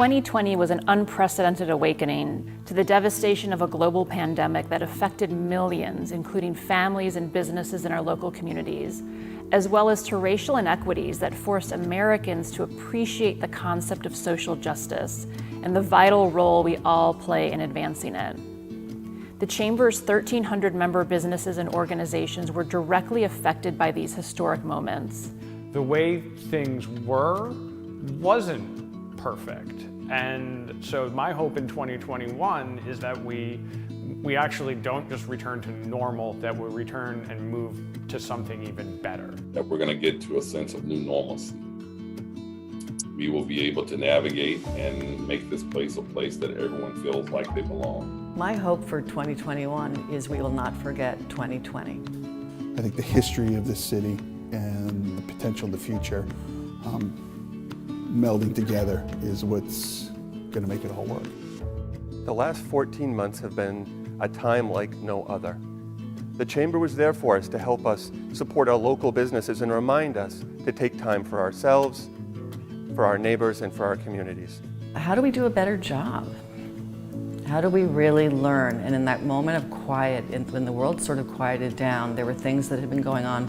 2020 was an unprecedented awakening to the devastation of a global pandemic that affected millions, including families and businesses in our local communities, as well as to racial inequities that forced Americans to appreciate the concept of social justice and the vital role we all play in advancing it. The Chamber's 1,300 member businesses and organizations were directly affected by these historic moments. The way things wasn't perfect. And so my hope in 2021 is that we actually don't just return to normal, that we return and move to something even better. That we're going to get to a sense of new normalcy. We will be able to navigate and make this place a place that everyone feels like they belong. My hope for 2021 is we will not forget 2020. I think the history of this city and the potential of the future melding together is what's going to make it all work. The last 14 months have been a time like no other. The Chamber was there for us to help us support our local businesses and remind us to take time for ourselves, for our neighbors, and for our communities. How do we do a better job? How do we really learn? And in that moment of quiet, when the world sort of quieted down, there were things that had been going on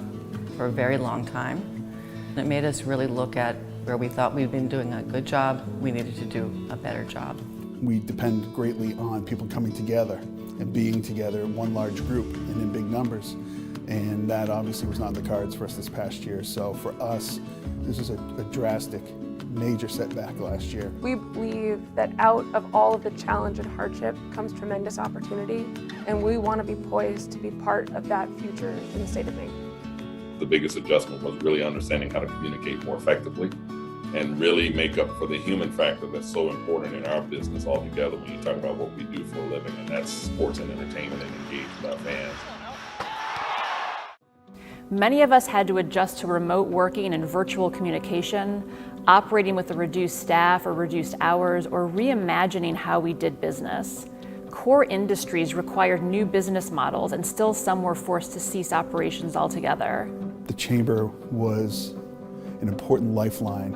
for a very long time. And it made us really look at where we thought we'd been doing a good job, we needed to do a better job. We depend greatly on people coming together and being together in one large group and in big numbers. And that obviously was not in the cards for us this past year. So for us, this is a drastic, major setback last year. We believe that out of all of the challenge and hardship comes tremendous opportunity, and we want to be poised to be part of that future in the state of Maine. The biggest adjustment was really understanding how to communicate more effectively and really make up for the human factor that's so important in our business altogether when you talk about what we do for a living, and that's sports and entertainment and engage with our fans. Many of us had to adjust to remote working and virtual communication, operating with a reduced staff or reduced hours, or reimagining how we did business. Core industries required new business models, and still some were forced to cease operations altogether. The Chamber was an important lifeline,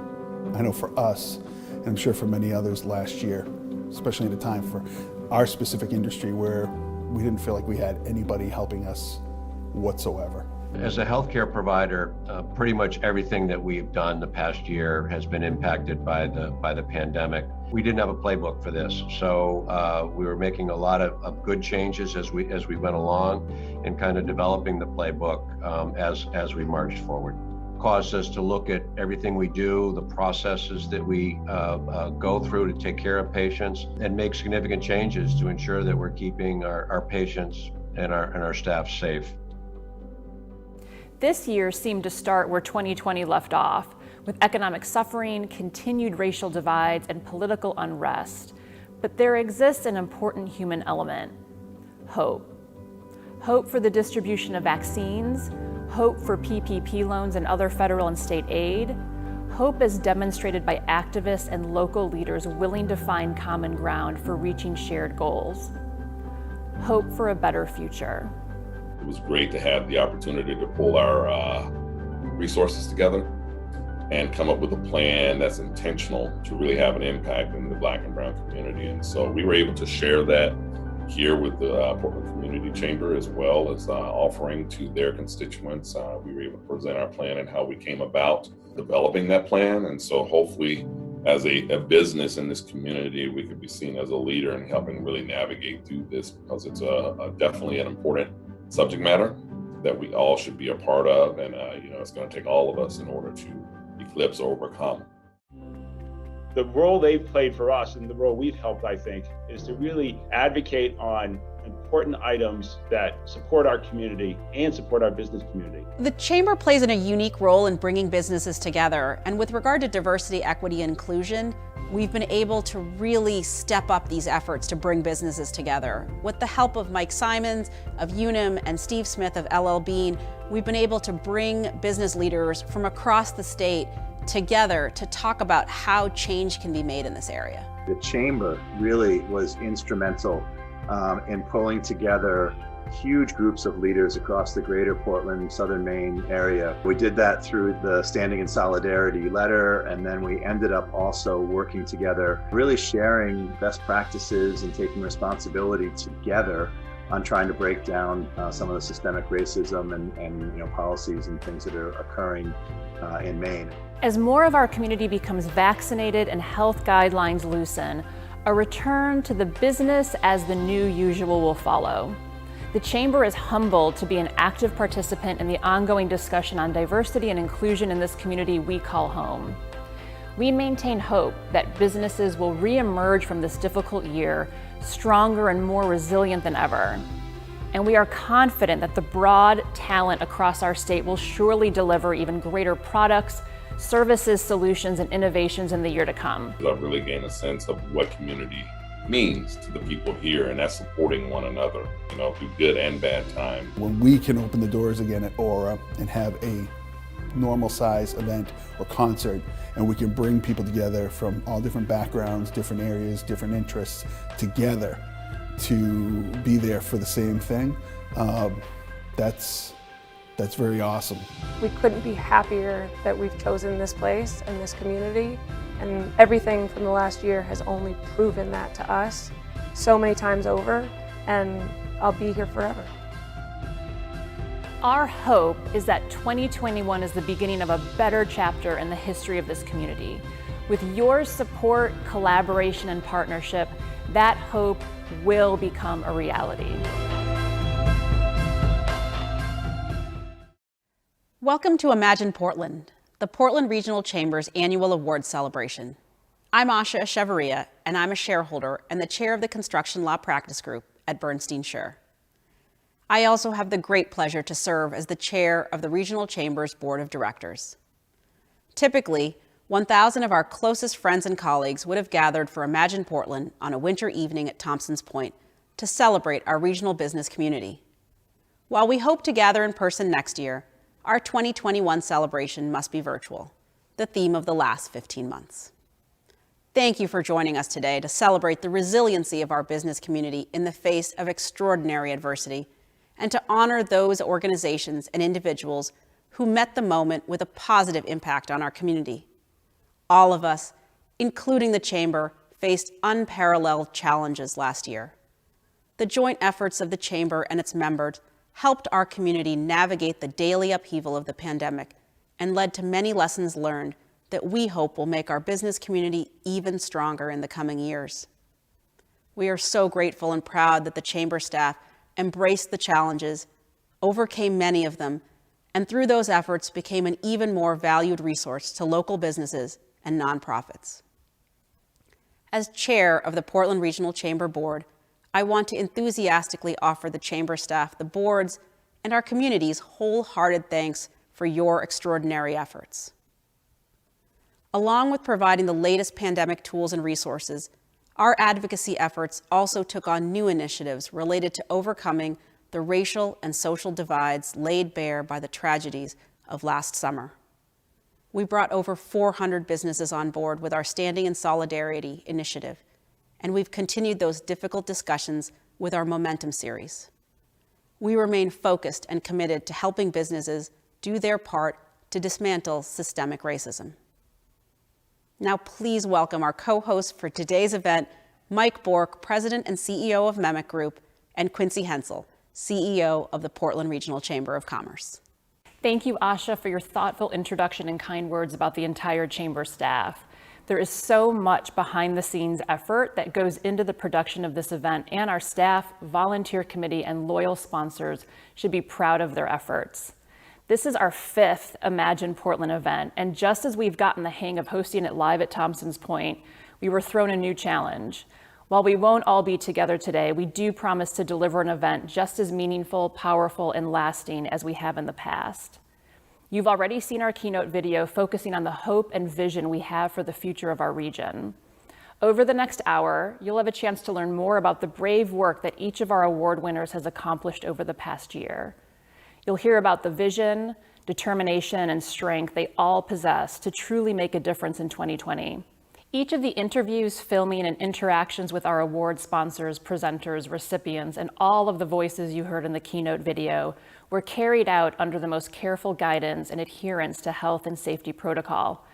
I know for us, and I'm sure for many others last year, especially at a time for our specific industry where we didn't feel like we had anybody helping us whatsoever. As a healthcare provider, pretty much everything that we've done the past year has been impacted by the pandemic. We didn't have a playbook for this, so we were making a lot of good changes as we went along, and kind of developing the playbook as we marched forward. Caused us to look at everything we do, the processes that we go through to take care of patients, and make significant changes to ensure that we're keeping our patients and our staff safe. This year seemed to start where 2020 left off, with economic suffering, continued racial divides, and political unrest. But there exists an important human element: hope. Hope for the distribution of vaccines, hope for PPP loans and other federal and state aid, hope as demonstrated by activists and local leaders willing to find common ground for reaching shared goals. Hope for a better future. It was great to have the opportunity to pull our resources together and come up with a plan that's intentional to really have an impact in the Black and Brown community. And so we were able to share that here with the Portland Community Chamber, as well as offering to their constituents. We were able to present our plan and how we came about developing that plan. And so hopefully, as a business in this community, we could be seen as a leader in helping really navigate through this, because it's definitely an important subject matter that we all should be a part of. And it's going to take all of us in order to eclipse or overcome. The role they've played for us, and the role we've helped, I think, is to really advocate on important items that support our community and support our business community. The Chamber plays a unique role in bringing businesses together. And with regard to diversity, equity, and inclusion, we've been able to really step up these efforts to bring businesses together. With the help of Mike Simons of Unum and Steve Smith of LL Bean, we've been able to bring business leaders from across the state together to talk about how change can be made in this area. The Chamber really was instrumental in pulling together huge groups of leaders across the greater Portland, southern Maine area. We did that through the Standing in Solidarity letter, and then we ended up also working together, really sharing best practices and taking responsibility together on trying to break down some of the systemic racism and policies and things that are occurring in Maine. As more of our community becomes vaccinated and health guidelines loosen, a return to the business as the new usual will follow. The Chamber is humbled to be an active participant in the ongoing discussion on diversity and inclusion in this community we call home. We maintain hope that businesses will reemerge from this difficult year stronger and more resilient than ever. And we are confident that the broad talent across our state will surely deliver even greater products, services, solutions, and innovations in the year to come. I've really gained a sense of what community means to the people here, and that's supporting one another, through good and bad times. When we can open the doors again at Aura and have a normal size event or concert, and we can bring people together from all different backgrounds, different areas, different interests together to be there for the same thing, that's very awesome. We couldn't be happier that we've chosen this place and this community, and everything from the last year has only proven that to us so many times over, and I'll be here forever. Our hope is that 2021 is the beginning of a better chapter in the history of this community. With your support, collaboration, and partnership, that hope will become a reality. Welcome to Imagine Portland, the Portland Regional Chamber's annual awards celebration. I'm Asha Echevarria, and I'm a shareholder and the chair of the Construction Law Practice Group at Bernstein Scher. I also have the great pleasure to serve as the chair of the Regional Chamber's Board of Directors. Typically, 1,000 of our closest friends and colleagues would have gathered for Imagine Portland on a winter evening at Thompson's Point to celebrate our regional business community. While we hope to gather in person next year, our 2021 celebration must be virtual, the theme of the last 15 months. Thank you for joining us today to celebrate the resiliency of our business community in the face of extraordinary adversity, and to honor those organizations and individuals who met the moment with a positive impact on our community. All of us, including the Chamber, faced unparalleled challenges last year. The joint efforts of the Chamber and its members helped our community navigate the daily upheaval of the pandemic and led to many lessons learned that we hope will make our business community even stronger in the coming years. We are so grateful and proud that the Chamber staff embraced the challenges, overcame many of them, and through those efforts became an even more valued resource to local businesses and nonprofits. As chair of the Portland Regional Chamber Board, I want to enthusiastically offer the Chamber staff, the boards, and our community's wholehearted thanks for your extraordinary efforts. Along with providing the latest pandemic tools and resources, our advocacy efforts also took on new initiatives related to overcoming the racial and social divides laid bare by the tragedies of last summer. We brought over 400 businesses on board with our Standing in Solidarity initiative, and we've continued those difficult discussions with our Momentum series. We remain focused and committed to helping businesses do their part to dismantle systemic racism. Now please welcome our co-hosts for today's event, Mike Bork, President and CEO of Memic Group, and Quincy Hensel, CEO of the Portland Regional Chamber of Commerce. Thank you, Asha, for your thoughtful introduction and kind words about the entire Chamber staff. There is so much behind the scenes effort that goes into the production of this event, and our staff, volunteer committee, and loyal sponsors should be proud of their efforts. This is our 5th Imagine Portland event, and just as we've gotten the hang of hosting it live at Thompson's Point, we were thrown a new challenge. While we won't all be together today, we do promise to deliver an event just as meaningful, powerful, and lasting as we have in the past. You've already seen our keynote video focusing on the hope and vision we have for the future of our region. Over the next hour, you'll have a chance to learn more about the brave work that each of our award winners has accomplished over the past year. You'll hear about the vision, determination, and strength they all possess to truly make a difference in 2020. Each of the interviews, filming, and interactions with our award sponsors, presenters, recipients, and all of the voices you heard in the keynote video were carried out under the most careful guidance and adherence to health and safety protocol.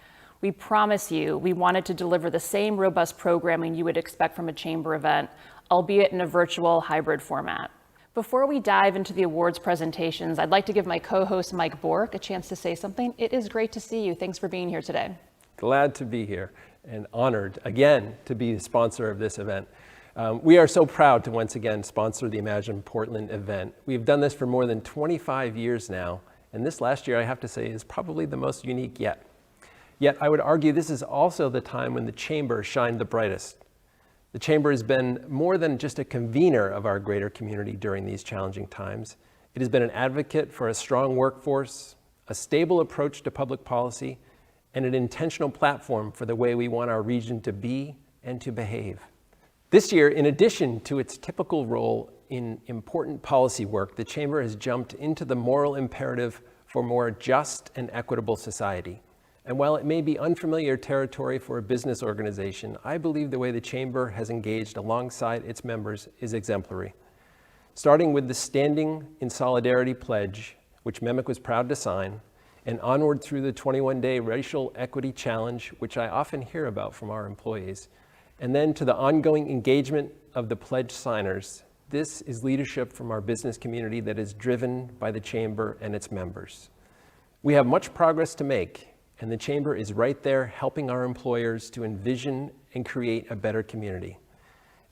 We promise you, we wanted to deliver the same robust programming you would expect from a chamber event, albeit in a virtual hybrid format. Before we dive into the awards presentations, I'd like to give my co-host Mike Bork a chance to say something. It is great to see you. Thanks for being here today. Glad to be here and honored again to be the sponsor of this event. We are so proud to once again sponsor the Imagine Portland event. We've done this for more than 25 years now, and this last year, I have to say, is probably the most unique yet. Yet I would argue this is also the time when the Chamber shined the brightest. The Chamber has been more than just a convener of our greater community during these challenging times. It has been an advocate for a strong workforce, a stable approach to public policy, and an intentional platform for the way we want our region to be and to behave. This year, in addition to its typical role in important policy work, the Chamber has jumped into the moral imperative for more just and equitable society. And while it may be unfamiliar territory for a business organization, I believe the way the Chamber has engaged alongside its members is exemplary. Starting with the Standing in Solidarity Pledge, which MEMIC was proud to sign, and onward through the 21-day Racial Equity Challenge, which I often hear about from our employees, and then to the ongoing engagement of the pledge signers. This is leadership from our business community that is driven by the Chamber and its members. We have much progress to make, and the Chamber is right there helping our employers to envision and create a better community.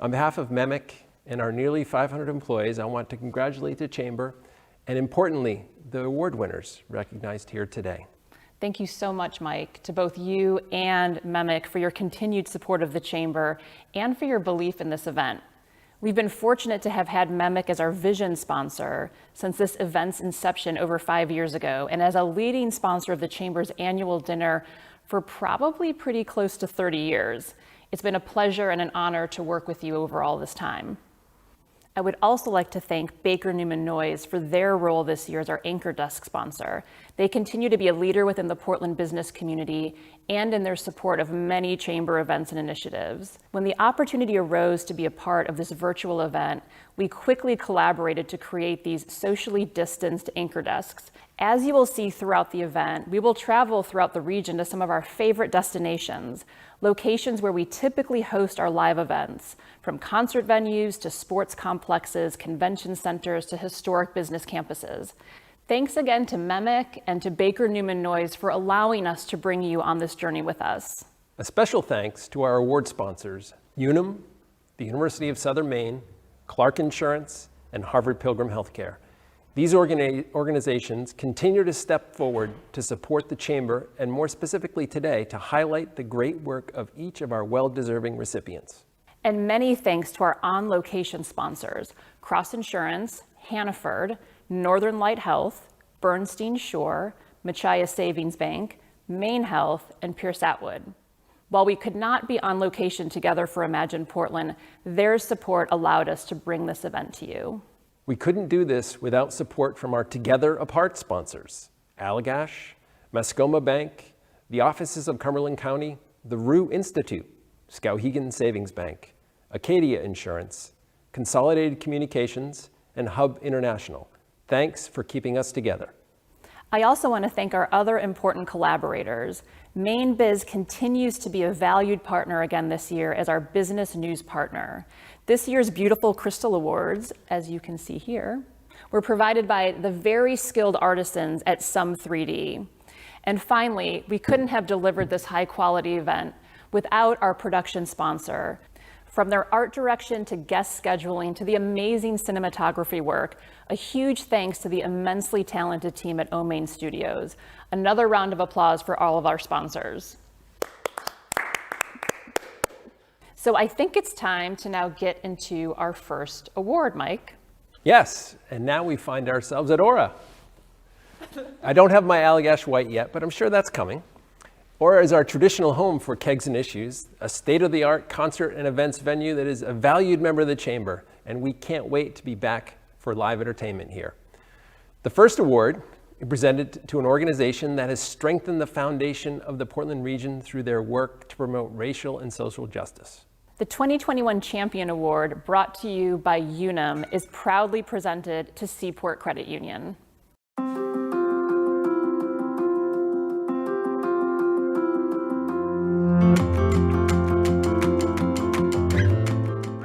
On behalf of MEMIC and our nearly 500 employees, I want to congratulate the Chamber and, importantly, the award winners recognized here today. Thank you so much, Mike, to both you and MEMIC for your continued support of the Chamber and for your belief in this event. We've been fortunate to have had MEMIC as our vision sponsor since this event's inception over 5 years ago, and as a leading sponsor of the Chamber's annual dinner for probably pretty close to 30 years. It's been a pleasure and an honor to work with you over all this time. I would also like to thank Baker Newman Noyes for their role this year as our anchor desk sponsor. They continue to be a leader within the Portland business community and in their support of many Chamber events and initiatives. When the opportunity arose to be a part of this virtual event, we quickly collaborated to create these socially distanced anchor desks. As you will see throughout the event, we will travel throughout the region to some of our favorite destinations, locations where we typically host our live events, from concert venues to sports complexes, convention centers to historic business campuses. Thanks again to MEMIC and to Baker Newman Noyes for allowing us to bring you on this journey with us. A special thanks to our award sponsors, Unum, the University of Southern Maine, Clark Insurance, and Harvard Pilgrim Healthcare. These organizations continue to step forward to support the Chamber, and more specifically today, to highlight the great work of each of our well-deserving recipients. And many thanks to our on-location sponsors, Cross Insurance, Hannaford, Northern Light Health, Bernstein Shore, Machias Savings Bank, Maine Health, and Pierce Atwood. While we could not be on location together for Imagine Portland, their support allowed us to bring this event to you. We couldn't do this without support from our Together Apart sponsors, Allagash, Mascoma Bank, the offices of Cumberland County, the Rue Institute, Skowhegan Savings Bank, Acadia Insurance, Consolidated Communications, and Hub International. Thanks for keeping us together. I also want to thank our other important collaborators. Mainebiz continues to be a valued partner again this year as our business news partner. This year's beautiful Crystal Awards, as you can see here, were provided by the very skilled artisans at Sum 3D. And finally, we couldn't have delivered this high quality event without our production sponsor. From their art direction to guest scheduling to the amazing cinematography work, a huge thanks to the immensely talented team at Maine Studios. Another round of applause for all of our sponsors. So I think it's time to now get into our first award, Mike. Yes, and now we find ourselves at Aura. I don't have my Allagash White yet, but I'm sure that's coming. Aura is our traditional home for Kegs and Issues, a state-of-the-art concert and events venue that is a valued member of the Chamber, and we can't wait to be back for live entertainment here. The first award We present it to an organization that has strengthened the foundation of the Portland region through their work to promote racial and social justice. The 2021 Champion Award, brought to you by Unum, is proudly presented to Seaport Credit Union. I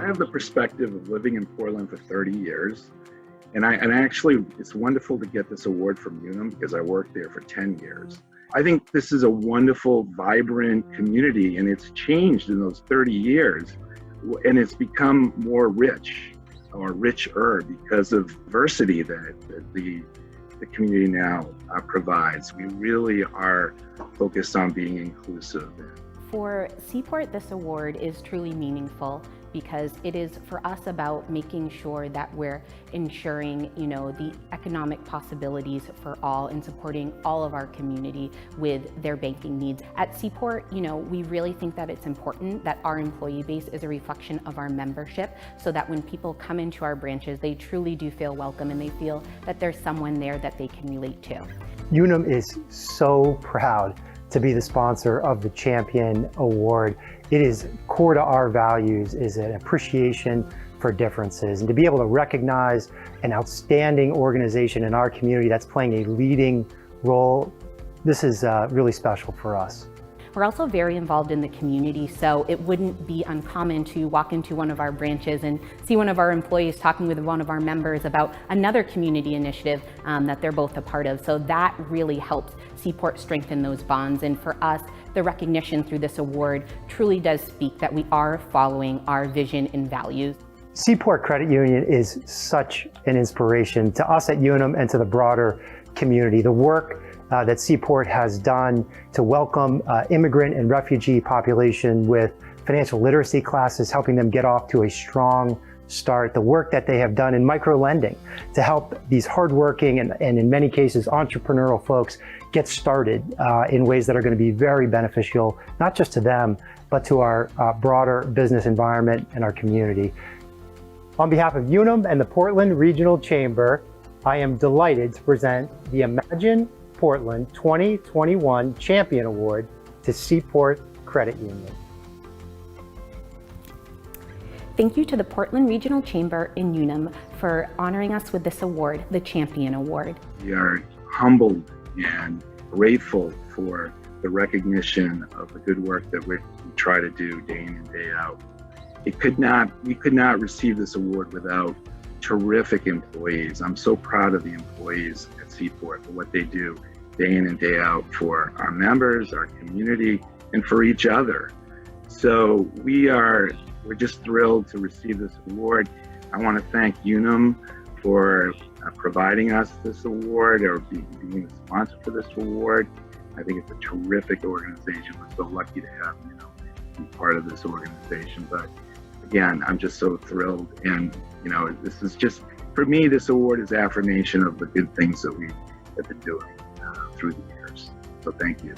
have the perspective of living in Portland for 30 years. And actually, it's wonderful to get this award from Unum because I worked there for 10 years. I think this is a wonderful, vibrant community, and it's changed in those 30 years. And it's become more rich, or richer, because of diversity that the community now provides. We really are focused on being inclusive. For Seaport, this award is truly meaningful because it is for us about making sure that we're ensuring, the economic possibilities for all and supporting all of our community with their banking needs. At Seaport, we really think that it's important that our employee base is a reflection of our membership so that when people come into our branches, they truly do feel welcome and they feel that there's someone there that they can relate to. Unum is so proud to be the sponsor of the Champion Award. It is core to our values, is an appreciation for differences, and to be able to recognize an outstanding organization in our community that's playing a leading role, this is really special for us. We're also very involved in the community, so it wouldn't be uncommon to walk into one of our branches and see one of our employees talking with one of our members about another community initiative that they're both a part of. So that really helps Seaport strengthen those bonds. And for us, the recognition through this award truly does speak that we are following our vision and values. Seaport Credit Union is such an inspiration to us at Unum and to the broader community. The work that Seaport has done to welcome immigrant and refugee population with financial literacy classes, helping them get off to a strong start. The work that they have done in micro-lending to help these hardworking and in many cases entrepreneurial folks get started in ways that are going to be very beneficial, not just to them, but to our broader business environment and our community. On behalf of Unum and the Portland Regional Chamber, I am delighted to present the Imagine Portland 2021 Champion Award to Seaport Credit Union. Thank you to the Portland Regional Chamber and Unum for honoring us with this award, the Champion Award. We are humbled and grateful for the recognition of the good work that we try to do day in and day out. We could not receive this award without terrific employees. I'm so proud of the employees at Seaport for what they do day in and day out for our members, our community, and for each other. So we're just thrilled to receive this award. I want to thank Unum for providing us this award, or being the sponsor for this award. I think it's a terrific organization. We're so lucky to have be part of this organization. But again, I'm just so thrilled, and this is just, for me, this award is affirmation of the good things that we have been doing through the years. So thank you.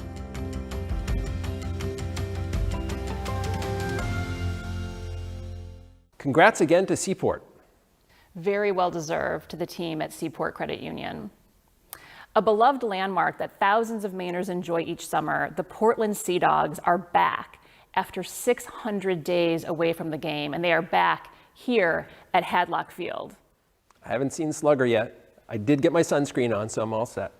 Congrats again to Seaport. Very well deserved to the team at Seaport Credit Union. A beloved landmark that thousands of Mainers enjoy each summer, the Portland Sea Dogs are back after 600 days away from the game, and they are back here at Hadlock Field. I haven't seen Slugger yet. I did get my sunscreen on, so I'm all set.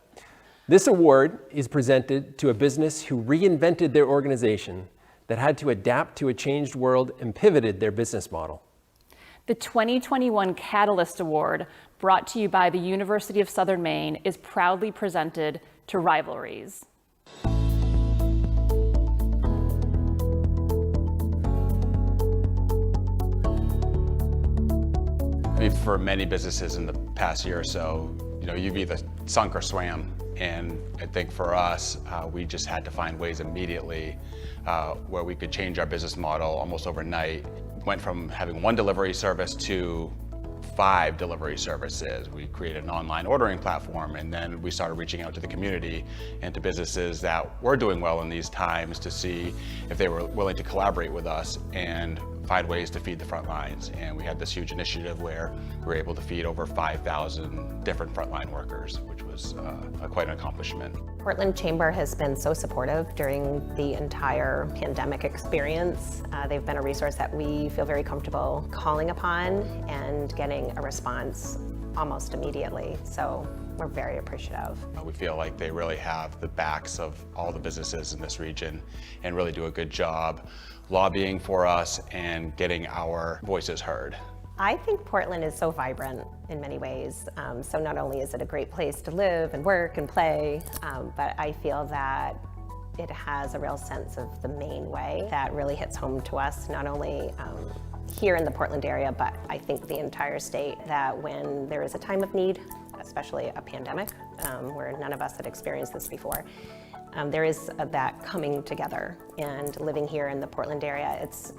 This award is presented to a business who reinvented their organization, that had to adapt to a changed world and pivoted their business model. The 2021 Catalyst Award, brought to you by the University of Southern Maine, is proudly presented to Rivalries. For many businesses in the past year or so, you've either sunk or swam. And I think for us, we just had to find ways immediately where we could change our business model almost overnight. Went from having one delivery service to 5 delivery services. We created an online ordering platform, and then we started reaching out to the community and to businesses that were doing well in these times to see if they were willing to collaborate with us. And find ways to feed the front lines. And we had this huge initiative where we were able to feed over 5,000 different frontline workers, which was quite an accomplishment. Portland Chamber has been so supportive during the entire pandemic experience. They've been a resource that we feel very comfortable calling upon and getting a response almost immediately. So we're very appreciative. We feel like they really have the backs of all the businesses in this region and really do a good job lobbying for us and getting our voices heard. I think Portland is so vibrant in many ways. So not only is it a great place to live and work and play, but I feel that it has a real sense of the Maine way that really hits home to us, not only here in the Portland area, but I think the entire state, that when there is a time of need, especially a pandemic, where none of us had experienced this before, there is that coming together. And living here in the Portland area, it's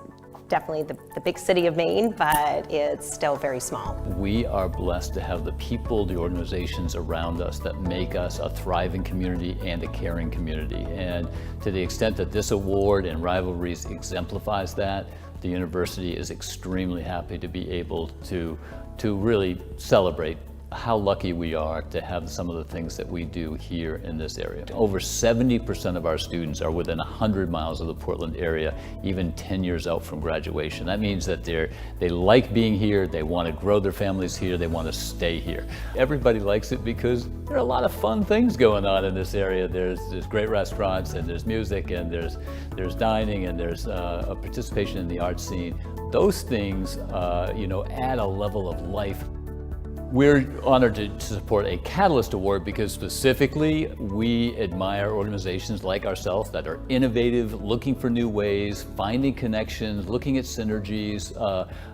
definitely the big city of Maine, but it's still very small. We are blessed to have the people, the organizations around us that make us a thriving community and a caring community. And to the extent that this award and Rivalries exemplifies that, the university is extremely happy to be able to really celebrate how lucky we are to have some of the things that we do here in this area. Over 70% of our students are within 100 miles of the Portland area, even 10 years out from graduation. That means that they like being here, they want to grow their families here, they want to stay here. Everybody likes it because there are a lot of fun things going on in this area. There's great restaurants, and there's music, and there's dining, and there's a participation in the art scene. Those things add a level of life. We're honored to support a Catalyst Award because specifically we admire organizations like ourselves that are innovative, looking for new ways, finding connections, looking at synergies,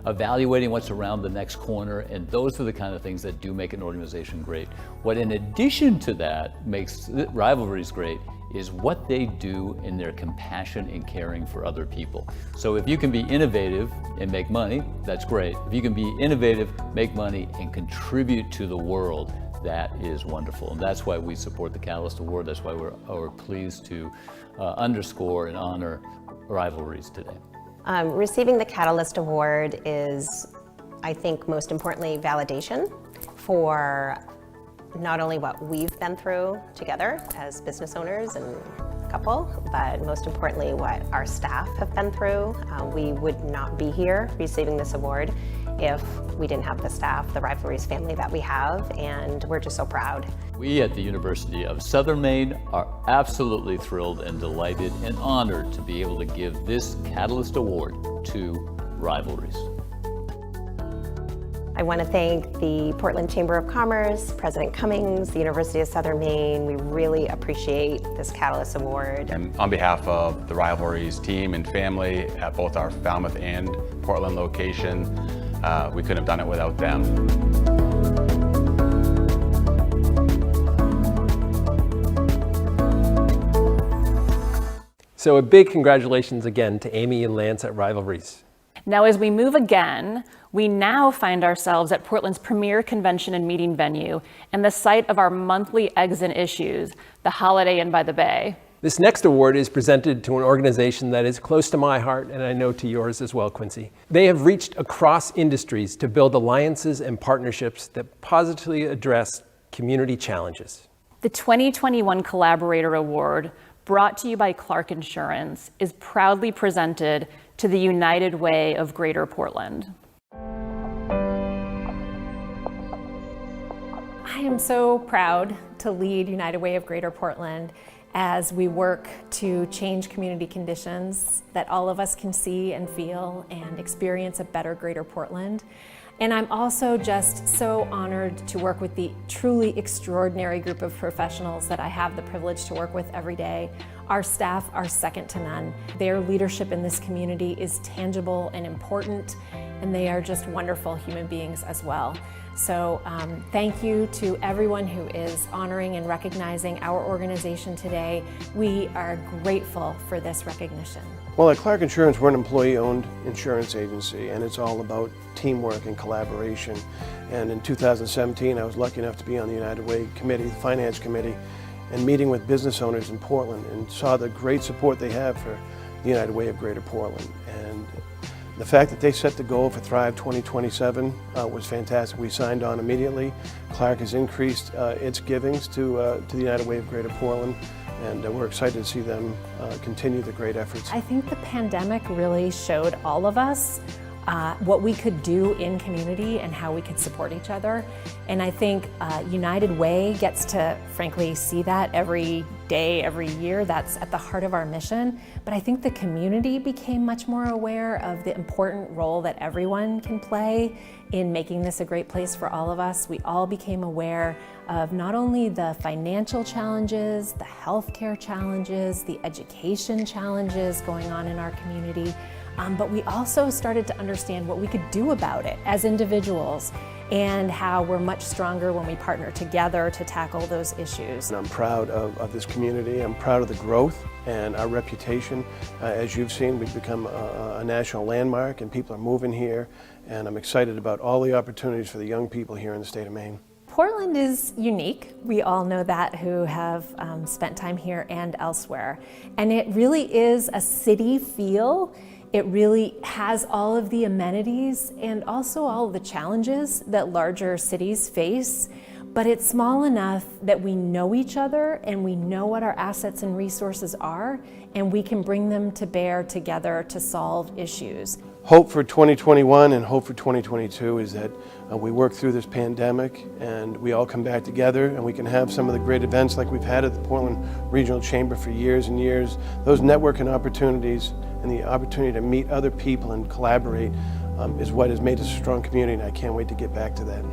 evaluating what's around the next corner, and those are the kind of things that do make an organization great. What in addition to that makes Rivalries great is what they do in their compassion and caring for other people. So if you can be innovative and make money, that's great. If you can be innovative, make money, and contribute to the world, that is wonderful. And that's why we support the Catalyst Award. That's why we're pleased to underscore and honor Rivalries today. Receiving the Catalyst Award is, I think, most importantly, validation for not only what we've been through together as business owners and a couple, but most importantly what our staff have been through. We would not be here receiving this award if we didn't have the staff, the Rivalries family that we have, and we're just so proud. We at the University of Southern Maine are absolutely thrilled and delighted and honored to be able to give this Catalyst Award to Rivalries. I want to thank the Portland Chamber of Commerce, President Cummings, the University of Southern Maine. We really appreciate this Catalyst Award. And on behalf of the Rivalries team and family at both our Falmouth and Portland location, we couldn't have done it without them. So a big congratulations again to Amy and Lance at Rivalries. Now, as we move again, we now find ourselves at Portland's premier convention and meeting venue and the site of our monthly Eggs and Issues, the Holiday Inn by the Bay. This next award is presented to an organization that is close to my heart, and I know to yours as well, Quincy. They have reached across industries to build alliances and partnerships that positively address community challenges. The 2021 Collaborator Award, brought to you by Clark Insurance, is proudly presented to the United Way of Greater Portland. I am so proud to lead United Way of Greater Portland as we work to change community conditions that all of us can see and feel and experience a better Greater Portland. And I'm also just so honored to work with the truly extraordinary group of professionals that I have the privilege to work with every day. Our staff are second to none. Their leadership in this community is tangible and important, and they are just wonderful human beings as well. So thank you to everyone who is honoring and recognizing our organization today. We are grateful for this recognition. Well, at Clark Insurance, we're an employee-owned insurance agency, and it's all about teamwork and collaboration. And in 2017, I was lucky enough to be on the United Way Committee, the Finance Committee, and meeting with business owners in Portland, and saw the great support they have for the United Way of Greater Portland. And The fact that they set the goal for Thrive 2027 was fantastic. We signed on immediately. Clark has increased its givings to the United Way of Greater Portland, and we're excited to see them continue the great efforts. I think the pandemic really showed all of us what we could do in community and how we could support each other. And I think United Way gets to, frankly, see that every day, every year. That's at the heart of our mission. But I think the community became much more aware of the important role that everyone can play in making this a great place for all of us. We all became aware of not only the financial challenges, the healthcare challenges, the education challenges going on in our community, but we also started to understand what we could do about it as individuals and how we're much stronger when we partner together to tackle those issues. And I'm proud of this community. I'm proud of the growth and our reputation. As you've seen, we've become a national landmark and people are moving here, and I'm excited about all the opportunities for the young people here in the state of Maine. Portland is unique. We all know that who have spent time here and elsewhere. And it really is a city feel. It really has all of the amenities and also all of the challenges that larger cities face, but it's small enough that we know each other and we know what our assets and resources are, and we can bring them to bear together to solve issues. Hope for 2021 and hope for 2022 is that we work through this pandemic and we all come back together and we can have some of the great events like we've had at the Portland Regional Chamber for years and years. Those networking opportunities and the opportunity to meet other people and collaborate is what has made us a strong community, and I can't wait to get back to that.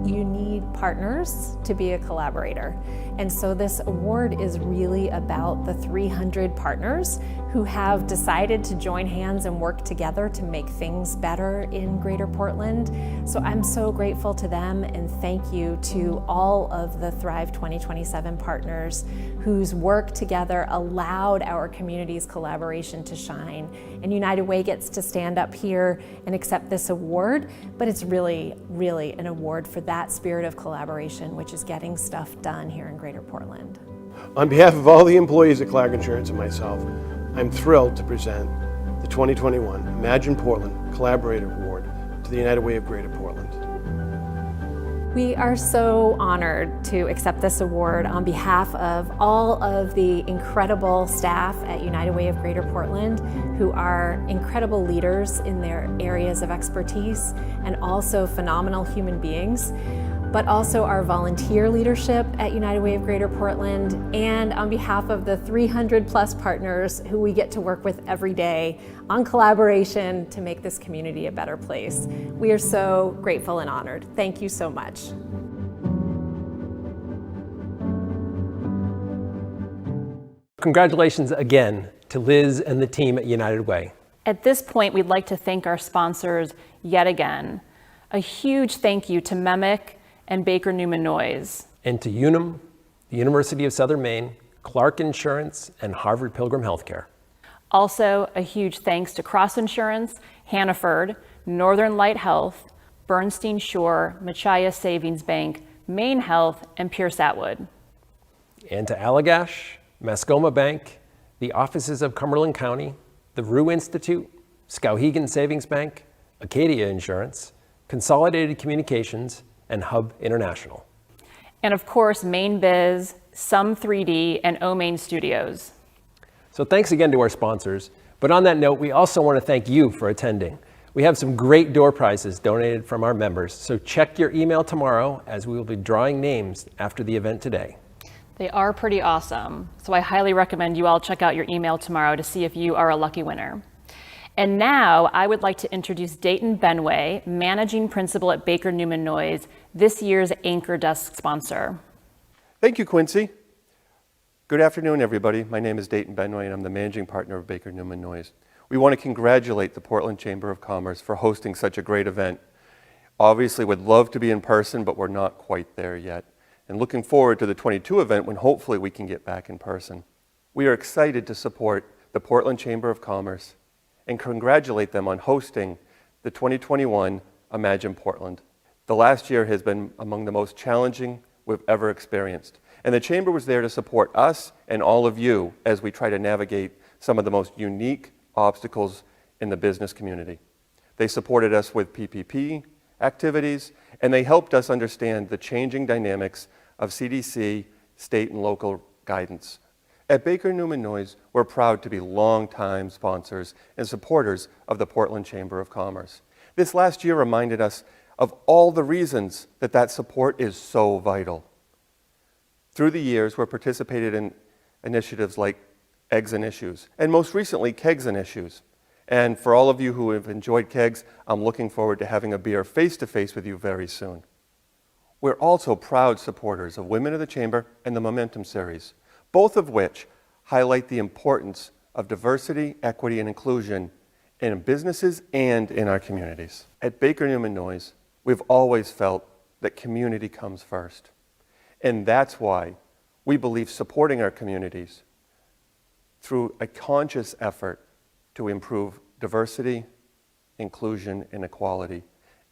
You need partners to be a collaborator. And so this award is really about the 300 partners who have decided to join hands and work together to make things better in Greater Portland. So I'm so grateful to them, and thank you to all of the Thrive 2027 partners whose work together allowed our community's collaboration to shine. And United Way gets to stand up here and accept this award, but it's really, really an award for that spirit of collaboration, which is getting stuff done here in Greater Portland. On behalf of all the employees at Clark Insurance and myself, I'm thrilled to present the 2021 Imagine Portland Collaborator Award to the United Way of Greater Portland. We are so honored to accept this award on behalf of all of the incredible staff at United Way of Greater Portland who are incredible leaders in their areas of expertise and also phenomenal human beings, but also our volunteer leadership at United Way of Greater Portland, and on behalf of the 300 plus partners who we get to work with every day on collaboration to make this community a better place. We are so grateful and honored. Thank you so much. Congratulations again to Liz and the team at United Way. At this point, we'd like to thank our sponsors yet again. A huge thank you to MEMIC and Baker Newman Noyes. And to Unum, the University of Southern Maine, Clark Insurance, and Harvard Pilgrim Healthcare. Also, a huge thanks to Cross Insurance, Hannaford, Northern Light Health, Bernstein Shore, Machias Savings Bank, Maine Health, and Pierce Atwood. And to Allagash, Mascoma Bank, the offices of Cumberland County, the Rue Institute, Skowhegan Savings Bank, Acadia Insurance, Consolidated Communications, and Hub International. And of course, Mainebiz, Sum 3D, and OMain Studios. So thanks again to our sponsors. But on that note, we also want to thank you for attending. We have some great door prizes donated from our members, so check your email tomorrow as we will be drawing names after the event today. They are pretty awesome, so I highly recommend you all check out your email tomorrow to see if you are a lucky winner. And now I would like to introduce Dayton Benway, Managing Principal at Baker Newman Noyes, this year's Anchor Desk sponsor. Thank you, Quincy. Good afternoon, everybody. My name is Dayton Benway, and I'm the Managing Partner of Baker Newman Noyes. We want to congratulate the Portland Chamber of Commerce for hosting such a great event. Obviously, would love to be in person, but we're not quite there yet. And looking forward to the 22 event when hopefully we can get back in person. We are excited to support the Portland Chamber of Commerce and congratulate them on hosting the 2021 Imagine Portland. The last year has been among the most challenging we've ever experienced. And the Chamber was there to support us and all of you as we try to navigate some of the most unique obstacles in the business community. They supported us with PPP activities, and they helped us understand the changing dynamics of CDC, state and local guidance. At Baker Newman Noyes, we're proud to be longtime sponsors and supporters of the Portland Chamber of Commerce. This last year reminded us of all the reasons that that support is so vital. Through the years, we've participated in initiatives like Eggs and Issues, and most recently, Kegs and Issues. And for all of you who have enjoyed Kegs, I'm looking forward to having a beer face-to-face with you very soon. We're also proud supporters of Women of the Chamber and the Momentum Series, both of which highlight the importance of diversity, equity, and inclusion in businesses and in our communities. At Baker Newman Noyes, we've always felt that community comes first. And that's why we believe supporting our communities through a conscious effort to improve diversity, inclusion, and equality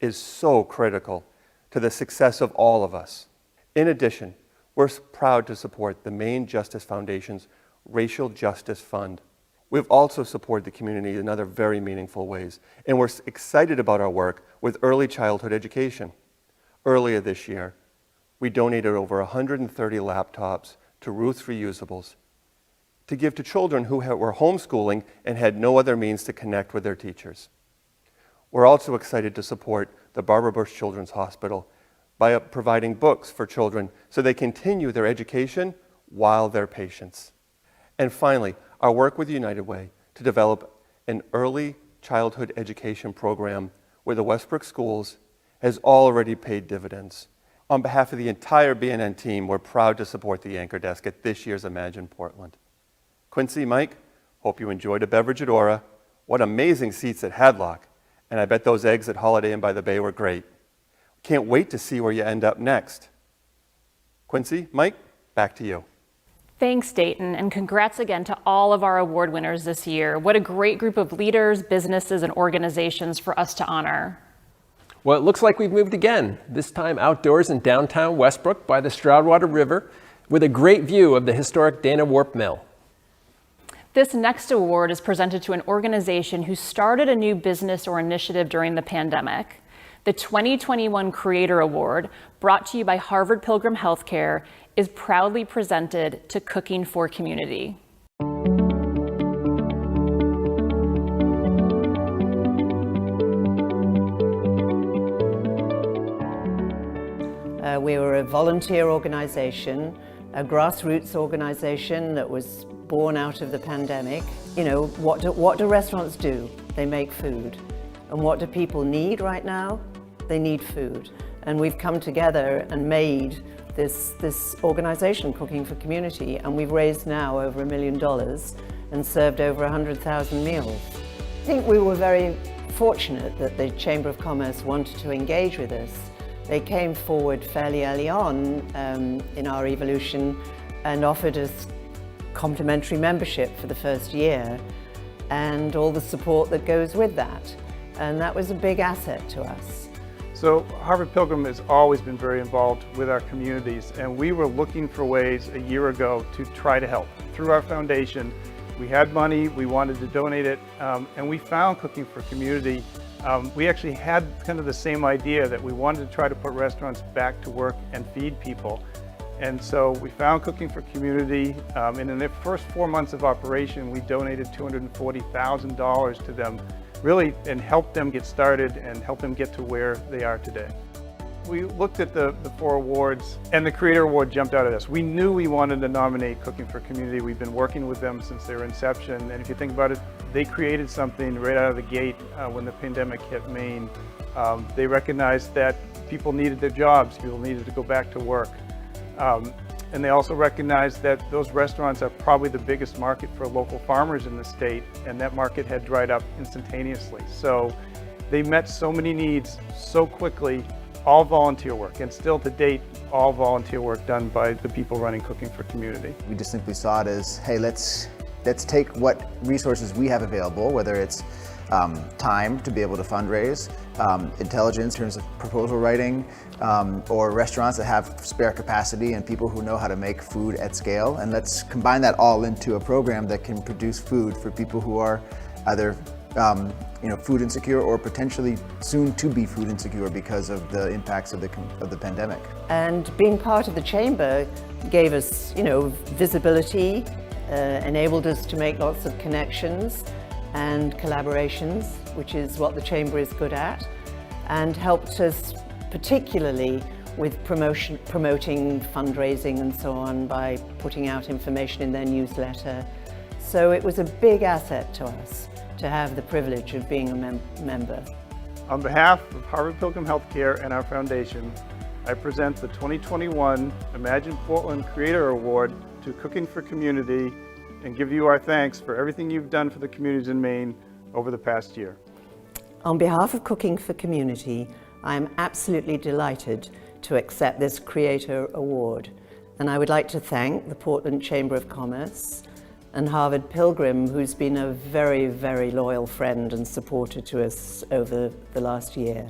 is so critical to the success of all of us. In addition, we're proud to support the Maine Justice Foundation's Racial Justice Fund. We've also supported the community in other very meaningful ways, and we're excited about our work with early childhood education. Earlier this year, we donated over 130 laptops to Ruth's Reusables to give to children who were homeschooling and had no other means to connect with their teachers. We're also excited to support the Barbara Bush Children's Hospital by providing books for children so they continue their education while they're patients. And finally, our work with United Way to develop an early childhood education program with the Westbrook schools has already paid dividends. On behalf of the entire BNN team, we're proud to support the Anchor Desk at this year's Imagine Portland. Quincy, Mike, hope you enjoyed a beverage at Aura. What amazing seats at Hadlock. And I bet those eggs at Holiday Inn by the Bay were great. Can't wait to see where you end up next. Quincy, Mike, back to you. Thanks, Dayton, and congrats again to all of our award winners this year. What a great group of leaders, businesses, and organizations for us to honor. Well, it looks like we've moved again, this time outdoors in downtown Westbrook by the Stroudwater River with a great view of the historic Dana Warp Mill. This next award is presented to an organization who started a new business or initiative during the pandemic. The 2021 Creator Award, brought to you by Harvard Pilgrim Healthcare, is proudly presented to Cooking for Community. We were a volunteer organization, a grassroots organization that was born out of the pandemic. You know, what do restaurants do? They make food. And what do people need right now? They need food. And we've come together and made this organization, Cooking for Community, and we've raised now over $1 million and served over 100,000 meals. I think we were very fortunate that the Chamber of Commerce wanted to engage with us. They came forward fairly early on in our evolution and offered us complimentary membership for the first year and all the support that goes with that. And that was a big asset to us. So Harvard Pilgrim has always been very involved with our communities, and we were looking for ways a year ago to try to help. Through our foundation, we had money, we wanted to donate it, and we found Cooking for Community. We actually had kind of the same idea that we wanted to try to put restaurants back to work and feed people. And so we found Cooking for Community, and in their first 4 months of operation, we donated $240,000 to them, really, and helped them get started and help them get to where they are today. We looked at the 4 awards, and the Creator Award jumped out at us. We knew we wanted to nominate Cooking for Community. We've been working with them since their inception, and if you think about it, they created something right out of the gate when the pandemic hit Maine. They recognized that people needed their jobs, people needed to go back to work. And they also recognized that those restaurants are probably the biggest market for local farmers in the state, and that market had dried up instantaneously. So they met so many needs so quickly, all volunteer work, and still to date, all volunteer work done by the people running Cooking for Community. We just simply saw it as, hey, let's take what resources we have available, whether it's time to be able to fundraise, intelligence in terms of proposal writing, or restaurants that have spare capacity and people who know how to make food at scale. And let's combine that all into a program that can produce food for people who are either food insecure or potentially soon to be food insecure because of the impacts of the pandemic. And being part of the chamber gave us, visibility, enabled us to make lots of connections and collaborations, which is what the chamber is good at, and helped us particularly with promoting fundraising and so on by putting out information in their newsletter. So it was a big asset to us to have the privilege of being a member. On behalf of Harvard Pilgrim Healthcare and our foundation, I present the 2021 Imagine Portland Creator Award to Cooking for Community and give you our thanks for everything you've done for the communities in Maine over the past year. On behalf of Cooking for Community, I am absolutely delighted to accept this Creator Award. And I would like to thank the Portland Chamber of Commerce and Harvard Pilgrim, who's been a very, very loyal friend and supporter to us over the last year.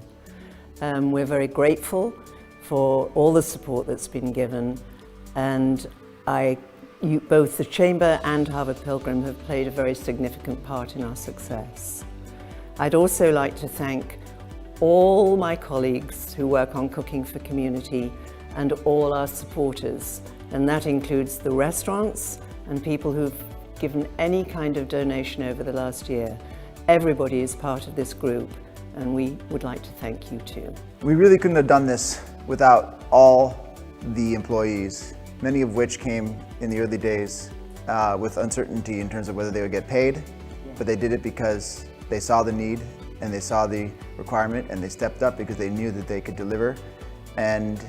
We're very grateful for all the support that's been given, and both the Chamber and Harvard Pilgrim have played a very significant part in our success. I'd also like to thank all my colleagues who work on Cooking for Community and all our supporters, and that includes the restaurants and people who've given any kind of donation over the last year. Everybody is part of this group, and we would like to thank you too. We really couldn't have done this without all the employees, many of which came in the early days with uncertainty in terms of whether they would get paid, but they did it because they saw the need and they saw the requirement and they stepped up because they knew that they could deliver. And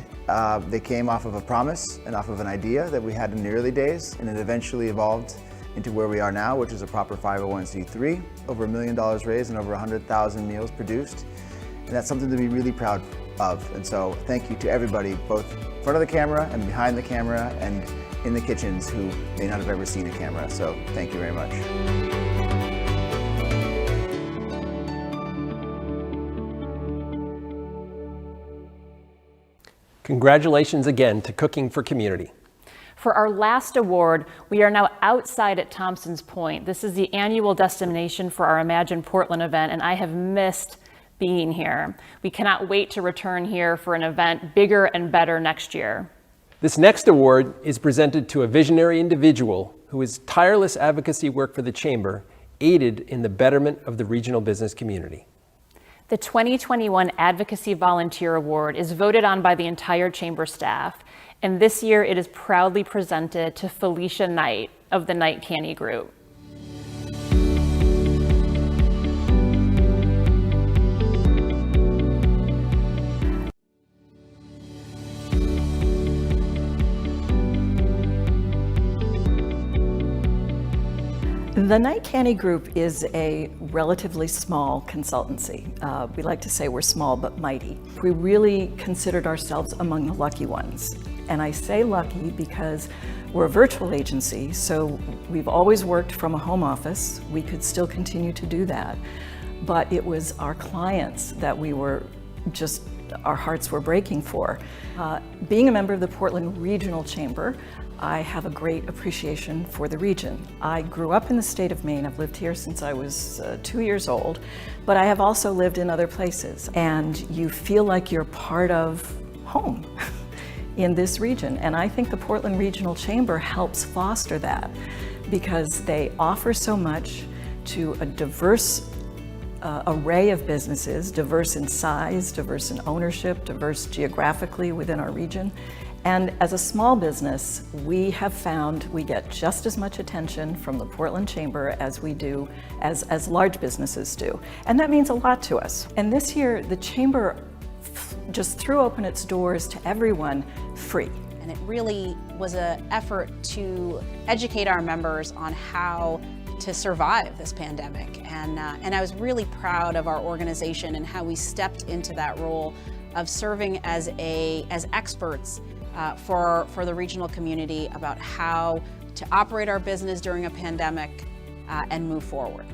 they came off of a promise and off of an idea that we had in the early days, and it eventually evolved into where we are now, which is a proper 501c3, over $1 million raised and over 100,000 meals produced. And that's something to be really proud of. And so thank you to everybody, both in front of the camera and behind the camera and in the kitchens, who may not have ever seen a camera. So thank you very much. Congratulations again to Cooking for Community. For our last award, we are now outside at Thompson's Point. This is the annual destination for our Imagine Portland event, and I have missed being here. We cannot wait to return here for an event bigger and better next year. This next award is presented to a visionary individual whose tireless advocacy work for the Chamber aided in the betterment of the regional business community. The 2021 Advocacy Volunteer Award is voted on by the entire Chamber staff, and this year it is proudly presented to Felicia Knight of the Knight Canney Group. The Knight Canney Group is a relatively small consultancy. We like to say we're small but mighty. We really considered ourselves among the lucky ones. And I say lucky because we're a virtual agency, so we've always worked from a home office. We could still continue to do that. But it was our clients that we were just, our hearts were breaking for. Being a member of the Portland Regional Chamber, I have a great appreciation for the region. I grew up in the state of Maine. I've lived here since I was 2 years old, but I have also lived in other places. And you feel like you're part of home in this region. And I think the Portland Regional Chamber helps foster that because they offer so much to a diverse array of businesses, diverse in size, diverse in ownership, diverse geographically within our region. And as a small business, we have found we get just as much attention from the Portland Chamber as we do, as large businesses do. And that means a lot to us. And this year, the Chamber just threw open its doors to everyone free. And it really was an effort to educate our members on how to survive this pandemic. And I was really proud of our organization and how we stepped into that role of serving as experts for the regional community about how to operate our business during a pandemic and move forward.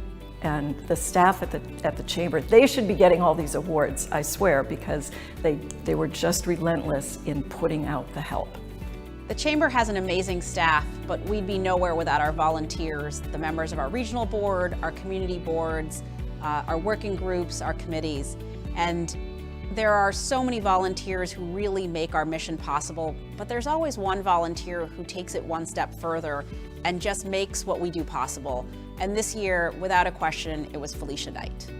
And the staff at the Chamber, they should be getting all these awards, I swear, because they were just relentless in putting out the help. The Chamber has an amazing staff, but we'd be nowhere without our volunteers, the members of our regional board, our community boards, our working groups, our committees, and there are so many volunteers who really make our mission possible, but there's always one volunteer who takes it one step further and just makes what we do possible. And this year, without a question, it was Felicia Knight.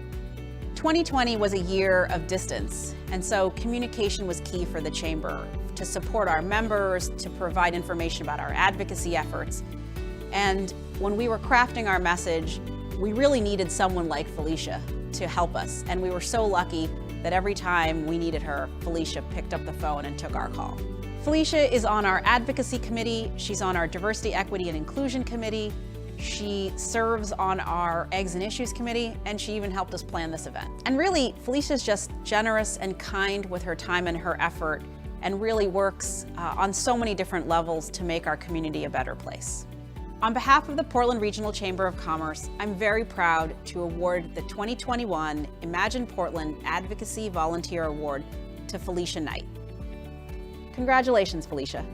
2020 was a year of distance, and so communication was key for the Chamber to support our members, to provide information about our advocacy efforts. And when we were crafting our message, we really needed someone like Felicia to help us. And we were so lucky that every time we needed her, Felicia picked up the phone and took our call. Felicia is on our advocacy committee. She's on our diversity, equity, and inclusion committee. She serves on our eggs and issues committee, and she even helped us plan this event. And really, Felicia's just generous and kind with her time and her effort, and really works on so many different levels to make our community a better place. On behalf of the Portland Regional Chamber of Commerce, I'm very proud to award the 2021 Imagine Portland Advocacy Volunteer Award to Felicia Knight. Congratulations, Felicia.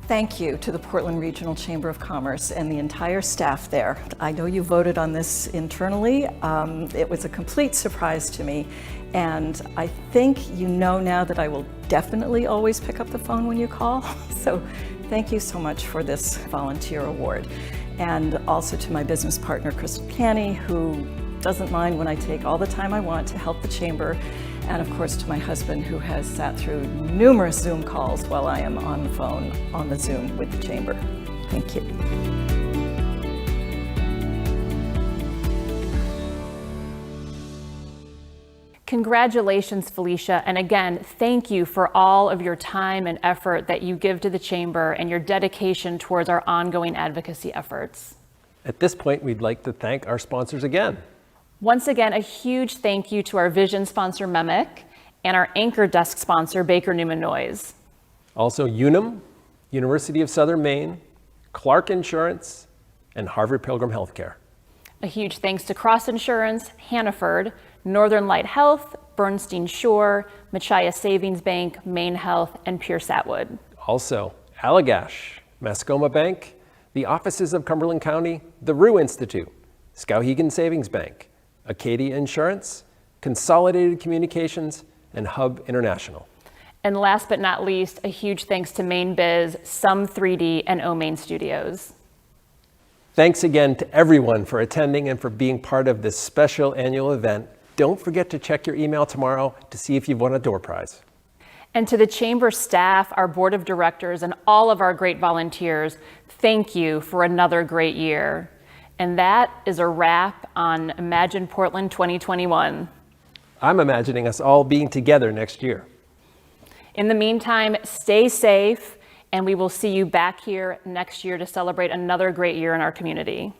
Thank you to the Portland Regional Chamber of Commerce and the entire staff there. I know you voted on this internally. It was a complete surprise to me, and I think you know now that I will definitely always pick up the phone when you call. So thank you so much for this volunteer award. And also to my business partner, Canney, who doesn't mind when I take all the time I want to help the Chamber. And of course to my husband, who has sat through numerous Zoom calls while I am on the phone on the Zoom with the Chamber. Thank you. Congratulations, Felicia, and again, thank you for all of your time and effort that you give to the Chamber and your dedication towards our ongoing advocacy efforts. At this point, we'd like to thank our sponsors again. Once again, a huge thank you to our vision sponsor, MEMIC, and our anchor desk sponsor, Baker Newman Noyes. Also Unum, University of Southern Maine, Clark Insurance, and Harvard Pilgrim Healthcare. A huge thanks to Cross Insurance, Hannaford, Northern Light Health, Bernstein Shore, Machias Savings Bank, Maine Health, and Pierce Atwood. Also, Allagash, Mascoma Bank, the offices of Cumberland County, the Rue Institute, Skowhegan Savings Bank, Acadia Insurance, Consolidated Communications, and Hub International. And last but not least, a huge thanks to Mainebiz, Sum 3D, and OMain Studios. Thanks again to everyone for attending and for being part of this special annual event. Don't forget to check your email tomorrow to see if you've won a door prize. And to the Chamber staff, our board of directors, and all of our great volunteers, thank you for another great year. And that is a wrap on Imagine Portland 2021. I'm imagining us all being together next year. In the meantime, stay safe, and we will see you back here next year to celebrate another great year in our community.